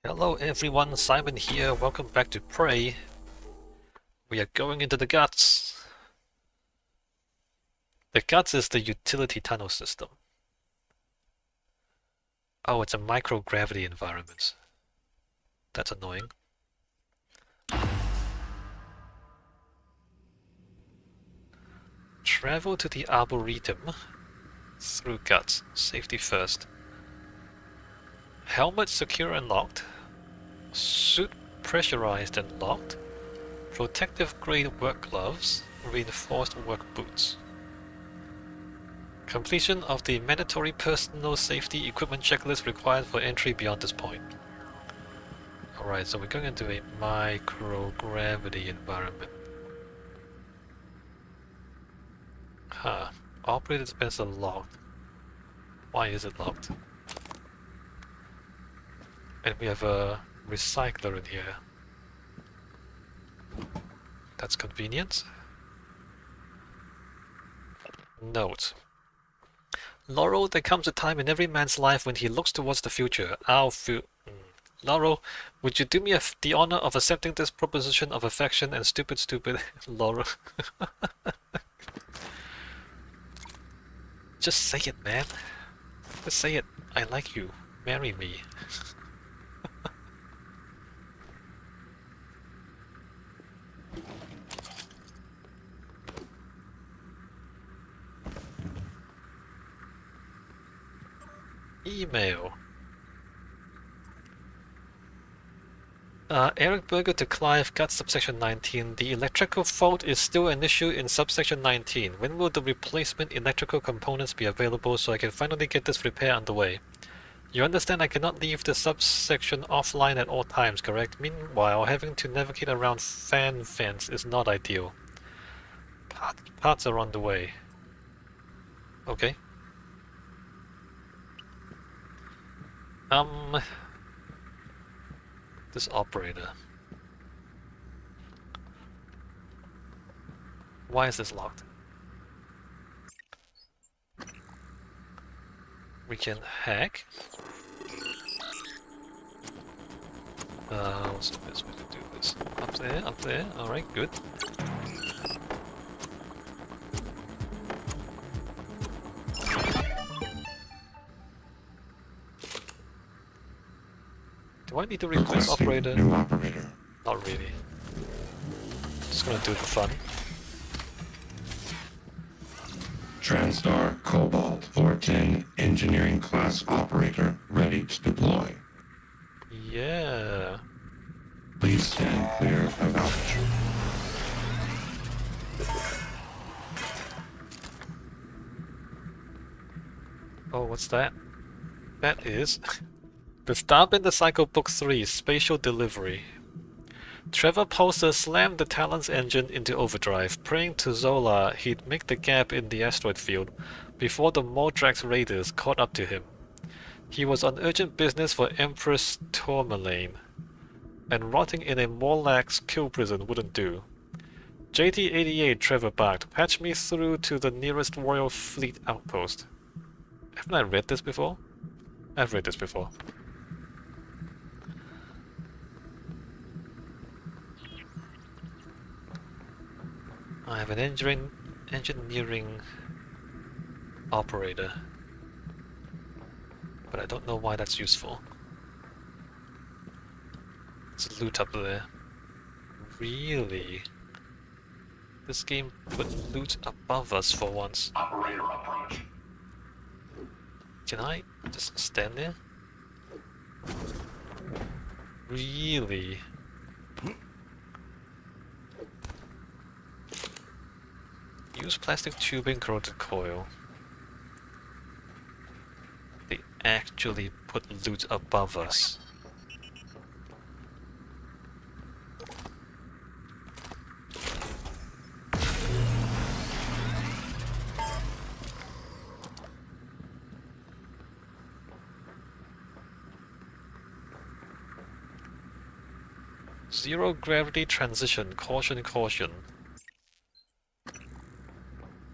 Hello everyone, Simon here, welcome back to Prey. We are going into the guts. The guts is the utility tunnel system. Oh, it's a microgravity environment. That's annoying. Travel to the Arboretum through guts. Safety first. Helmet secure and locked. Suit pressurized and locked. Protective grade work gloves. Reinforced work boots. Completion of the mandatory personal safety equipment checklist required for entry beyond this point. Alright, so we're going into a microgravity environment. Huh. Operator dispenser locked. Why is it locked? And we have a recycler in here. That's convenient. Note. Laurel, there comes a time in every man's life when he looks towards the future. Laurel, would you do me the honor of accepting this proposition of affection and stupid Laurel? Just say it, man. Just say it. I like you. Marry me. Email. Eric Berger to Clive, Guts subsection 19. The electrical fault is still an issue in subsection 19. When will the replacement electrical components be available so I can finally get this repair underway? You understand I cannot leave the subsection offline at all times, correct? Meanwhile, having to navigate around fan vents is not ideal. Parts are on the way. Okay. This operator. Why is this locked? We can hack. What's the best way to do this? Up there, alright, good. Do I need to request operator? New operator. Not really. Just gonna do it for fun. TranStar Cobalt 410 engineering class operator ready to deploy. Yeah. Please stand clear of altitude. Oh, what's that? That is the Stab in the Cycle Book 3 Spatial Delivery. Trevor Pulsar slammed the Talon's engine into overdrive, praying to Zola he'd make the gap in the asteroid field before the Mordrax raiders caught up to him. He was on urgent business for Empress Tourmaline, and rotting in a Morlax kill prison wouldn't do. JT-88 Trevor barked, patch me through to the nearest Royal Fleet outpost. Haven't I read this before? I've read this before. I have an engineering operator, but I don't know why that's useful. There's loot up there. Really? This game put loot above us for once. Operator approach. Can I just stand there? Really? Use plastic tubing corroded coil. They actually put loot above us. Zero gravity transition. Caution, caution.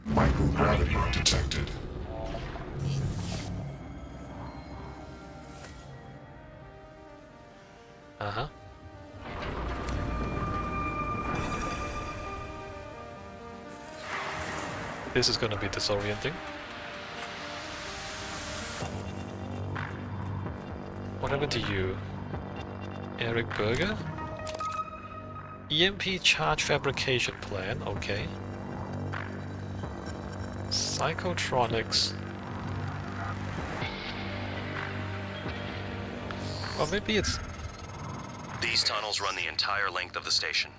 Microgravity detected. Uh-huh. This is gonna be disorienting. What happened to you? Eric Berger? EMP charge fabrication plan, okay. Psychotronics. Well, maybe it's... These tunnels run the entire length of the station.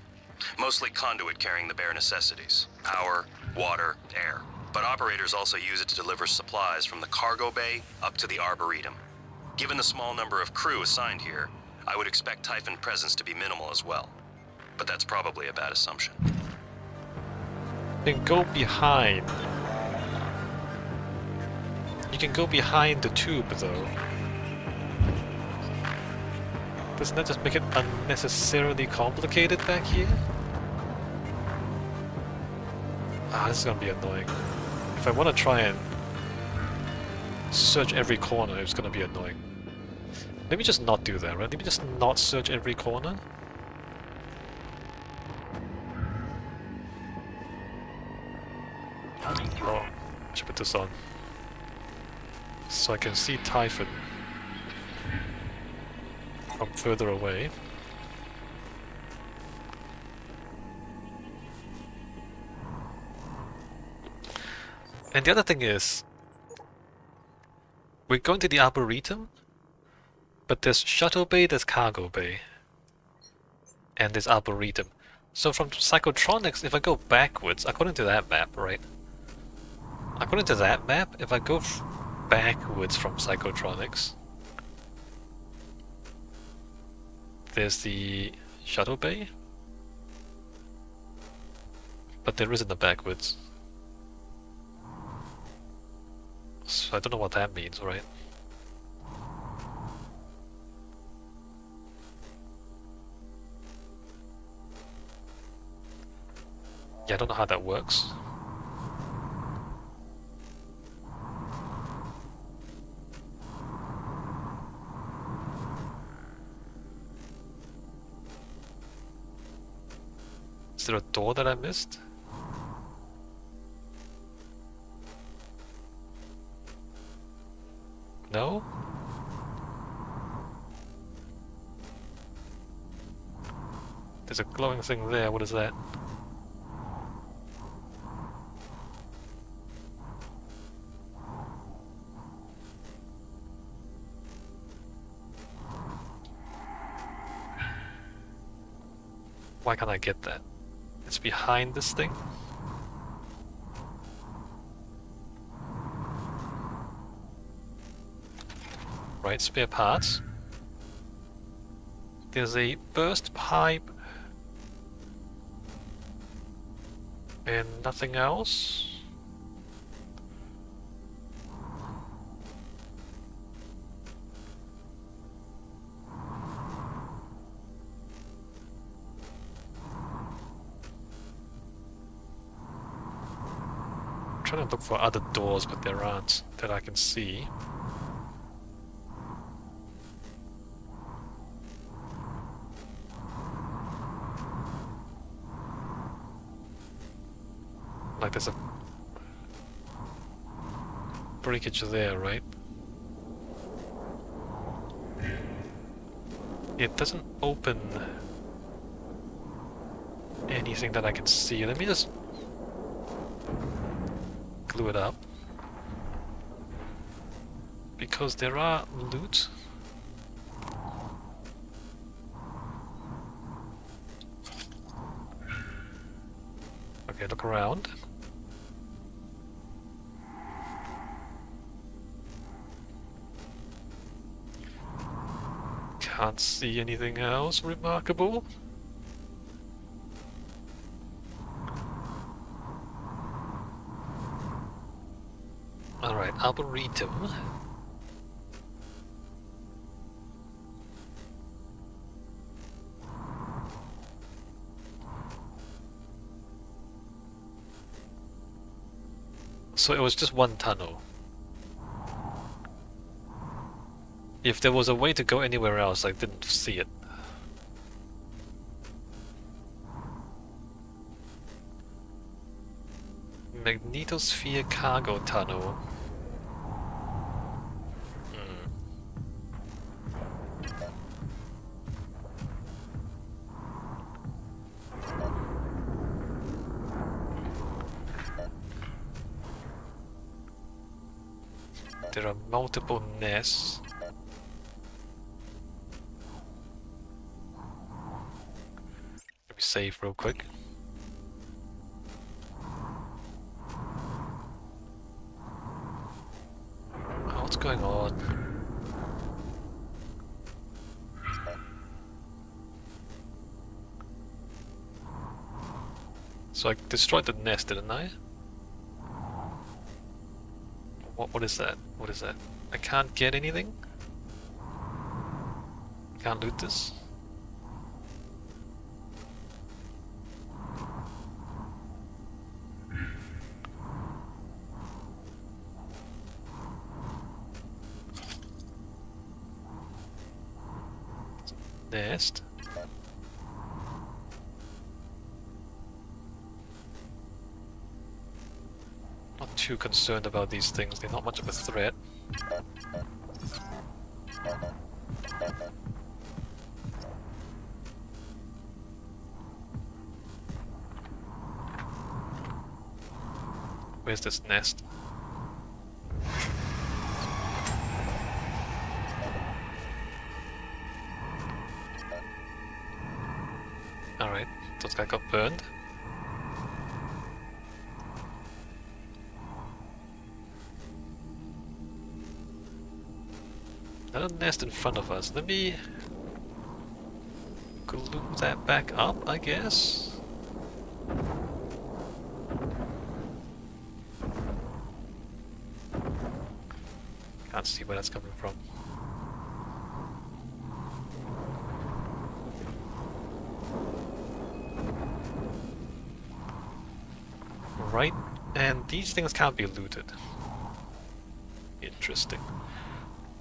Mostly conduit carrying the bare necessities. Power, water, air. But operators also use it to deliver supplies from the cargo bay up to the Arboretum. Given the small number of crew assigned here, I would expect Typhon presence to be minimal as well. But that's probably a bad assumption. Then go behind. You can go behind the tube, though. Doesn't that just make it unnecessarily complicated back here? Ah, this is gonna be annoying. If I want to try and search every corner, it's gonna be annoying. Let me just not do that, right? Let me just not search every corner. Oh, I should put this on. So I can see Typhon from further away. And the other thing is, we're going to the Arboretum, but there's Shuttle Bay, there's Cargo Bay, and there's Arboretum. So from Psychotronics, if I go backwards, according to that map, right? According to that map, if I go backwards from Psychotronics, there's the Shuttle Bay, but there isn't a backwards. So I don't know what that means, right? Yeah, I don't know how that works. Is there a door that I missed? No? There's a glowing thing there, what is that? Why can't I get that? It's behind this thing? Right, spare parts. There's a burst pipe. And nothing else. I'm trying to look for other doors, but there aren't that I can see. Like there's a breakage there, right? It doesn't open anything that I can see. Let me just glue it up. Because there are loot. Okay, look around. Can't see anything else remarkable. Alright, Arboretum. So it was just one tunnel. If there was a way to go anywhere else, I didn't see it. Magnetosphere cargo tunnel. There are multiple nests. Let me save real quick. Oh, what's going on? So I destroyed the nest, didn't I? What is that? What is that? I can't get anything? Can't loot this? Nest. Not too concerned about these things, they're not much of a threat. Where's this nest? Alright, this guy got burned. Another nest in front of us. Let me glue that back up, I guess. Can't see where that's coming from. Right, and these things can't be looted. Interesting.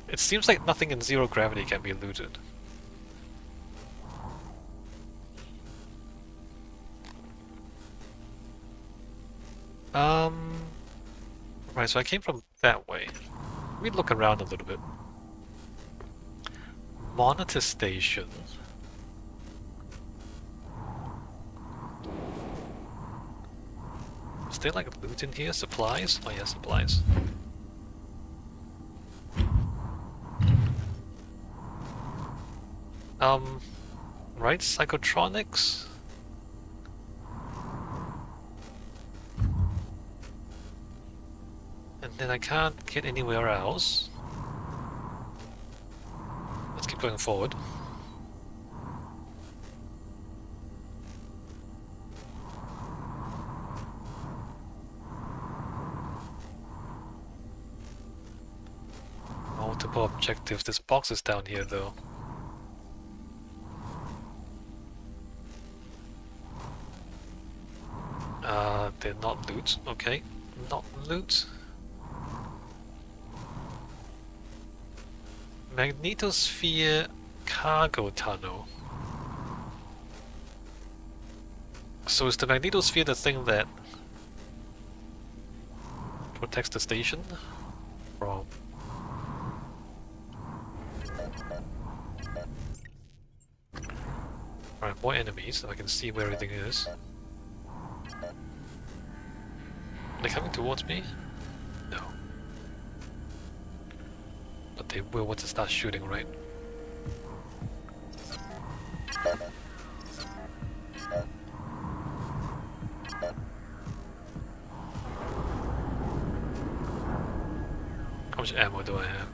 It seems like nothing in zero gravity can be looted. Right, so I came from that way. Let me look around a little bit. Monitor station. Is there like loot in here? Supplies? Oh yeah, supplies. Right, psychotronics? And then I can't get anywhere else. Let's keep going forward. Multiple objectives. This box is down here though. They're not loot. Okay, not loot. Magnetosphere cargo tunnel. So is the magnetosphere the thing that protects the station from? Alright, more enemies so I can see where everything is. Are they coming towards me? No. But they will once it starts shooting, right? How much ammo do I have?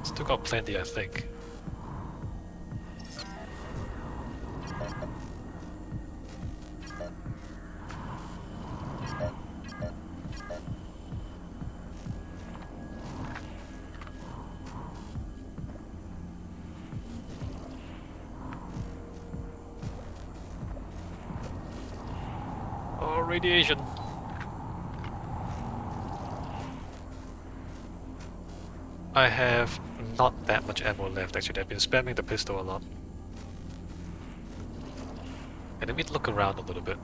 Still got plenty, I think. Radiation. I have not that much ammo left actually. I've been spamming the pistol a lot. And let me look around a little bit.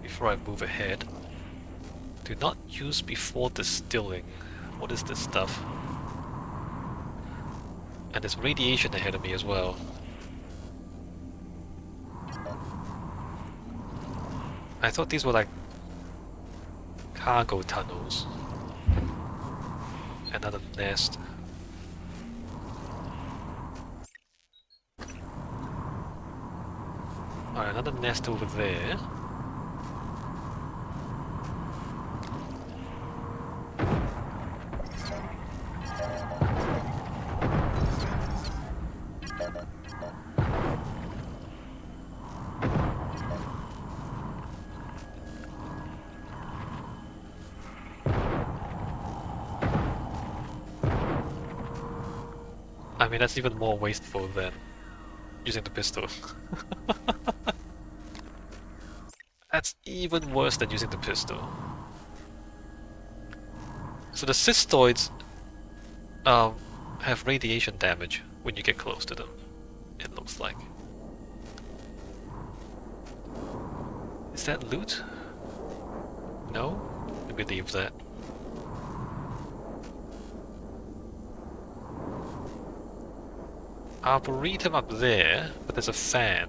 before I move ahead. Do not use before distilling. What is this stuff? And there's radiation ahead of me as well. I thought these were like cargo tunnels. Another nest. Alright, another nest over there. I mean, that's even more wasteful than using the pistol. That's even worse than using the pistol. So the cystoids have radiation damage when you get close to them, it looks like. Is that loot? No? I believe that. Arboretum up there, but there's a fan.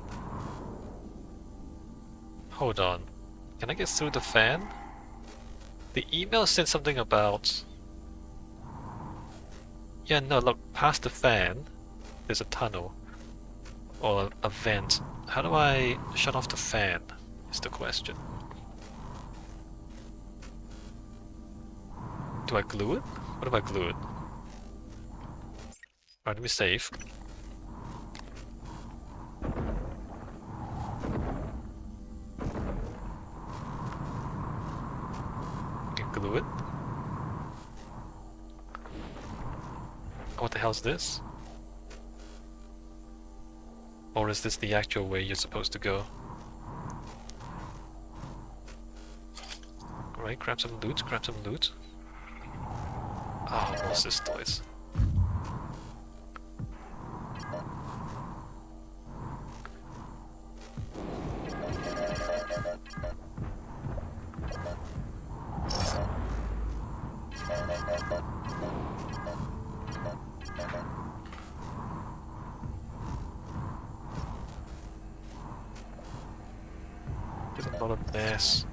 Hold on. Can I get through the fan? The email said something about... Yeah, no, look, past the fan, there's a tunnel. Or a vent. How do I shut off the fan, is the question. Do I glue it? What if I glue it? Alright, let me save. Glue it. What the hell's this? Or is this the actual way you're supposed to go? Alright, grab some loot, grab some loot. Ah, more cystoids. There's a lot of mess.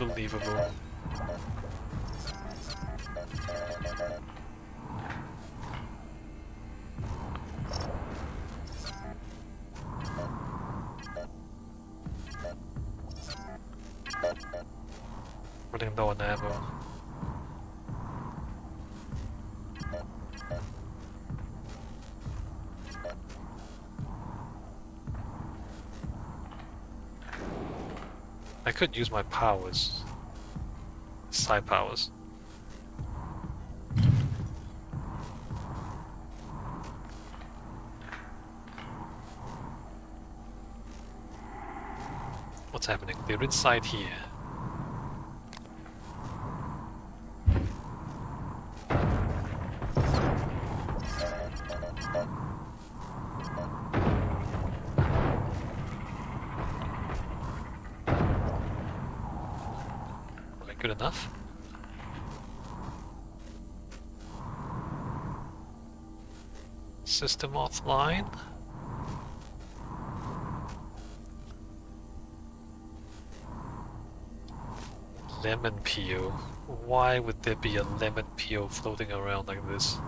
Unbelievable. Running low on ammo. I could use my powers. Side powers. What's happening? They're inside here. Good enough. System offline. Lemon peel. Why would there be a lemon peel floating around like this?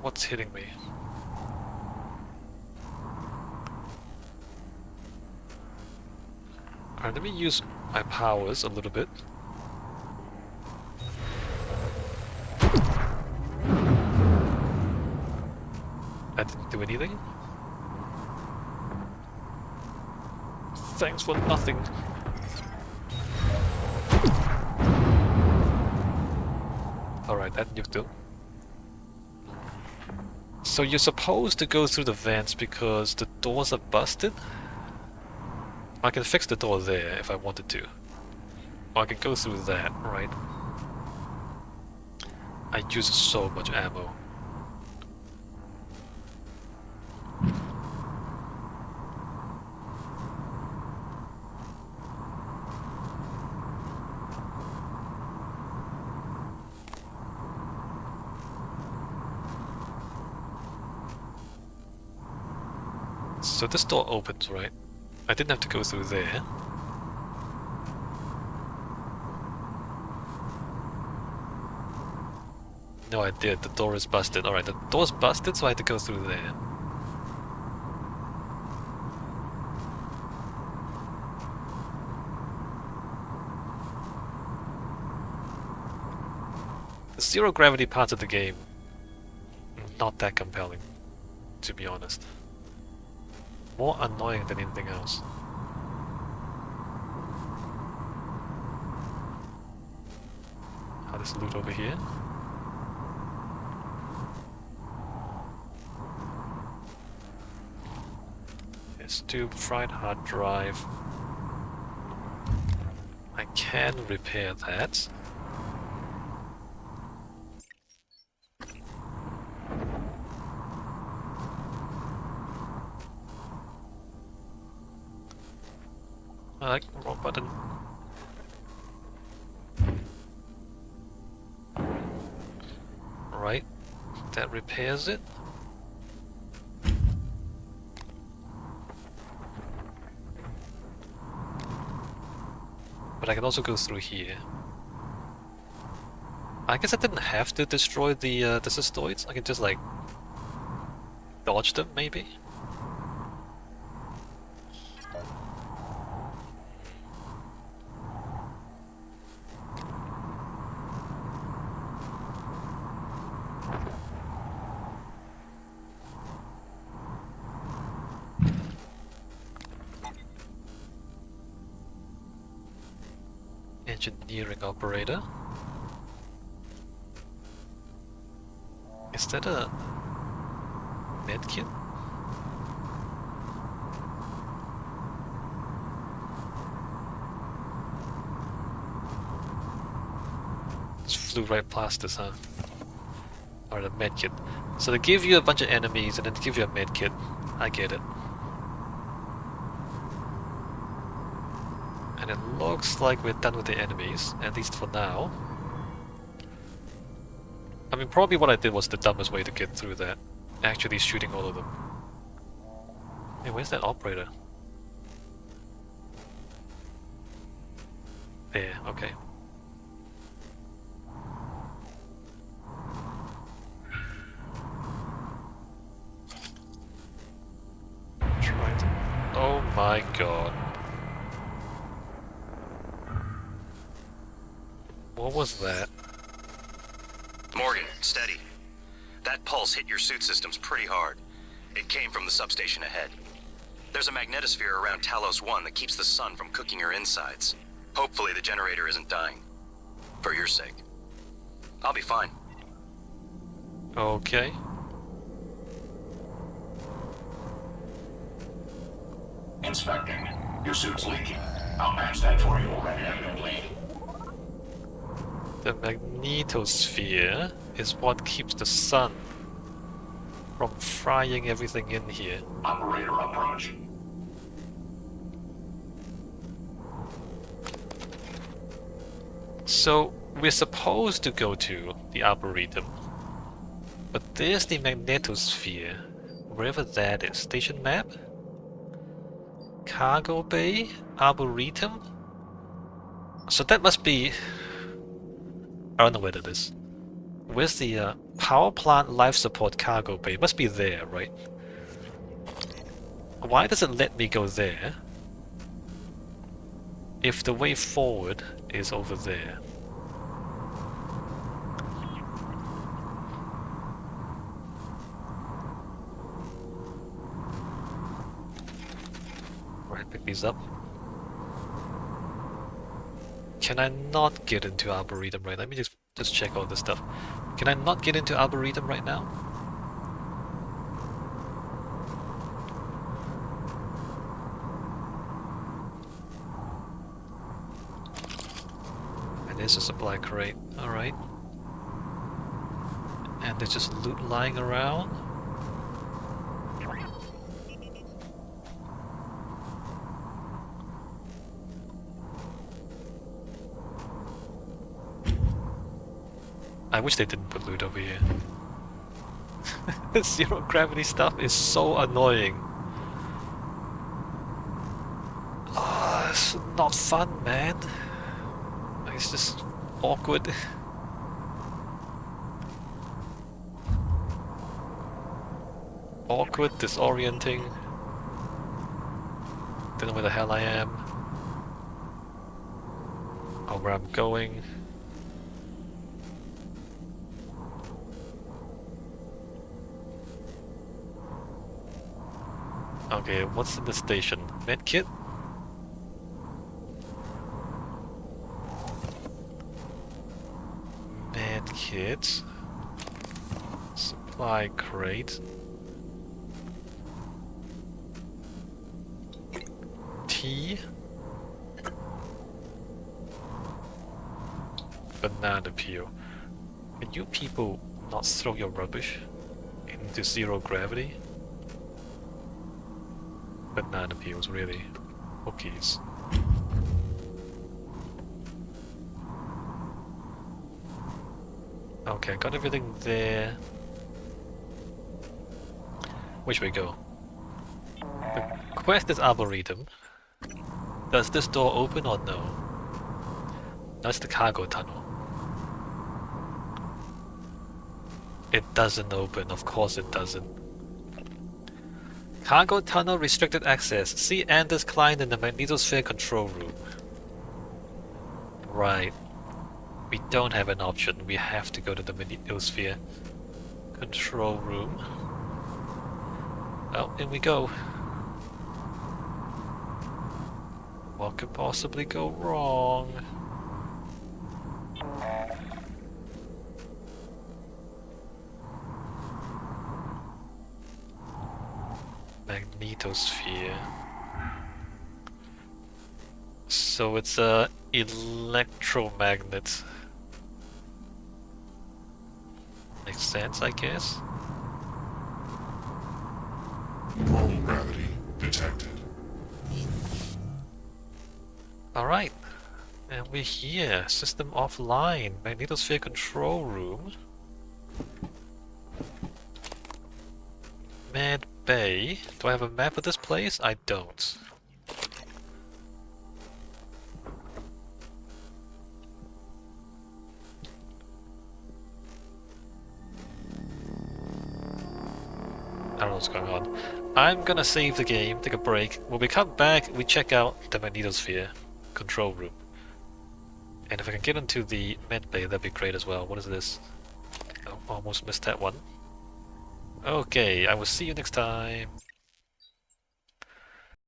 What's hitting me? Alright, let me use my powers a little bit. I didn't do anything. Thanks for nothing. Alright, that nuked them. So you're supposed to go through the vents because the doors are busted? I can fix the door there if I wanted to. Or I can go through that, right? I use so much ammo. So this door opens, right? I didn't have to go through there. No, I did. The door is busted. Alright, the door's busted, so I had to go through there. The zero gravity parts of the game, not that compelling, to be honest. More annoying than anything else. There's loot over here. There's tube, fried hard drive. I can repair that. Wrong button. Right, that repairs it. But I can also go through here. I guess I didn't have to destroy the cystoids. I can just like dodge them, maybe. Engineering operator. Is that a medkit? Just flew right past us, huh? Or the medkit. So they give you a bunch of enemies and then they give you a medkit. I get it. And it looks like we're done with the enemies, at least for now. I mean, probably what I did was the dumbest way to get through that. Actually shooting all of them. Hey, where's that operator? There, okay. Try to... Oh my god. What was that? Morgan, steady. That pulse hit your suit systems pretty hard. It came from the substation ahead. There's a magnetosphere around Talos 1 that keeps the sun from cooking your insides. Hopefully the generator isn't dying. For your sake. I'll be fine. Okay. Inspecting. Your suit's leaking. I'll patch that for you immediately. The magnetosphere is what keeps the sun from frying everything in here. Operator approach. So we're supposed to go to the Arboretum, but there's the magnetosphere, wherever that is. Station map? Cargo bay? Arboretum? So that must be... I don't know where that is. Where's the power plant life support cargo bay? It must be there, right? Why does it let me go there? if the way forward is over there. Right, pick these up. Can I not get into Arboretum right now? Let me just check all this stuff. Can I not get into Arboretum right now? And there's a supply crate. Alright. And there's just loot lying around. I wish they didn't put loot over here. The zero gravity stuff is so annoying. Ah, it's not fun, man. It's just awkward. Awkward, disorienting. Don't know where the hell I am. Or where I'm going. Okay, what's in the station? Medkit? Medkit. Supply crate. Tea. Banana peel. Can you people not throw your rubbish into zero gravity? Banana peels, really. Cookies. Okay, I got everything there. Which way go? The quest is Arboretum. Does this door open or no? That's the cargo tunnel. It doesn't open, of course it doesn't. Cargo tunnel restricted access. See Anders Klein in the magnetosphere control room. Right. We don't have an option. We have to go to the magnetosphere control room. Well, in we go. What could possibly go wrong? Magnetosphere. So it's a electromagnet. Makes sense, I guess. Normal gravity detected. Alright. And we're here. System offline. Magnetosphere control room. Med Bay. Do I have a map of this place? I don't. I don't know what's going on. I'm gonna save the game, take a break. When we come back, we check out the magnetosphere control room. And if I can get into the med bay, that'd be great as well. What is this? Oh, almost missed that one. Okay, I will see you next time.